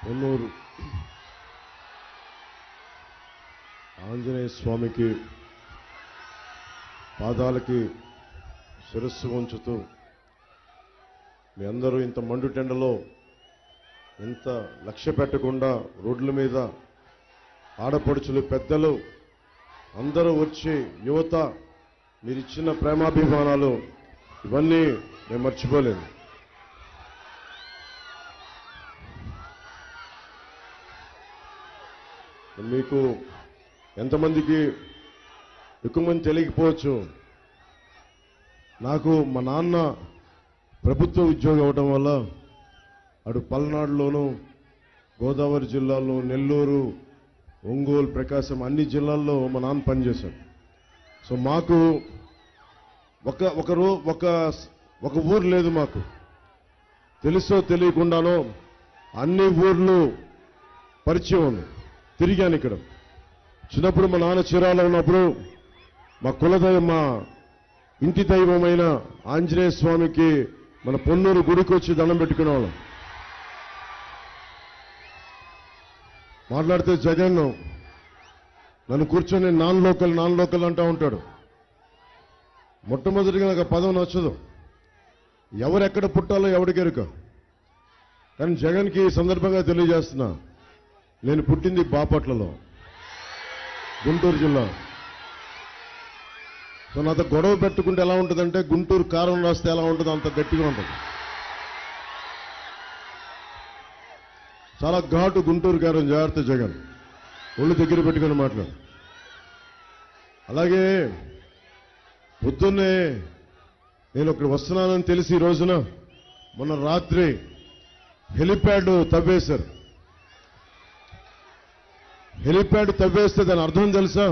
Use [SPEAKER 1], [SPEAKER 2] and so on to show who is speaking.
[SPEAKER 1] పొన్నూరు ఆంజనేయ స్వామికి పాదాలకి శిరస్సు ఉంచుతూ మీ అందరూ ఇంత మండుటెండలో ఇంత లక్ష్య పెట్టకుండా రోడ్ల మీద ఆడపడుచులు పెద్దలు అందరూ వచ్చి యువత మీరిచ్చిన ప్రేమాభిమానాలు ఇవన్నీ నేను మర్చిపోలేను. మీకు ఎంతమందికి ఎక్కువ మంది తెలియకపోవచ్చు, నాకు మా నాన్న ప్రభుత్వ ఉద్యోగం అవడం వల్ల అటు పల్నాడులోనూ గోదావరి జిల్లాలో నెల్లూరు ఒంగోలు ప్రకాశం అన్ని జిల్లాల్లో మా నాన్న పనిచేశాడు. సో మాకు ఒక ఊరు లేదు, మాకు తెలుసో తెలియకుండానో అన్ని ఊర్లు పరిచయం ఉంది. తిరిగాను ఇక్కడ. చిన్నప్పుడు మా నాన్న చీరాలో ఉన్నప్పుడు మా కులదైవం మా ఇంటి దైవమైన ఆంజనేయ స్వామికి మన పొన్నూరు గుడికి వచ్చి దండం పెట్టుకునేవాళ్ళం. మాట్లాడితే జగన్ నన్ను కూర్చొని నాన్ లోకల్ అంటూ ఉంటాడు. మొట్టమొదటిగా నాకు పదవి నచ్చదు. ఎవరెక్కడ పుట్టాలో ఎవరికెరుక. కానీ జగన్కి ఈ సందర్భంగా తెలియజేస్తున్నా, నేను పుట్టింది బాపట్లలో, గుంటూరు జిల్లా. సో నాతో గొడవ పెట్టుకుంటే ఎలా ఉంటుందంటే గుంటూరు కారం రాస్తే ఎలా ఉంటుందో అంత గట్టిగా ఉంటుంది. చాలా ఘాటు గుంటూరు కారం. జాగ్రత్త జగన్, ఒళ్ళు దగ్గర పెట్టుకుని మాట్లాడు. అలాగే పొద్దున్నే నేను ఇక్కడ వస్తున్నానని తెలిసి ఈ రోజున మొన్న రాత్రి హెలిప్యాడ్ తవ్వేశారు. హెలిప్యాడ్ తవ్వేస్తే దాని అర్థం తెలుసా?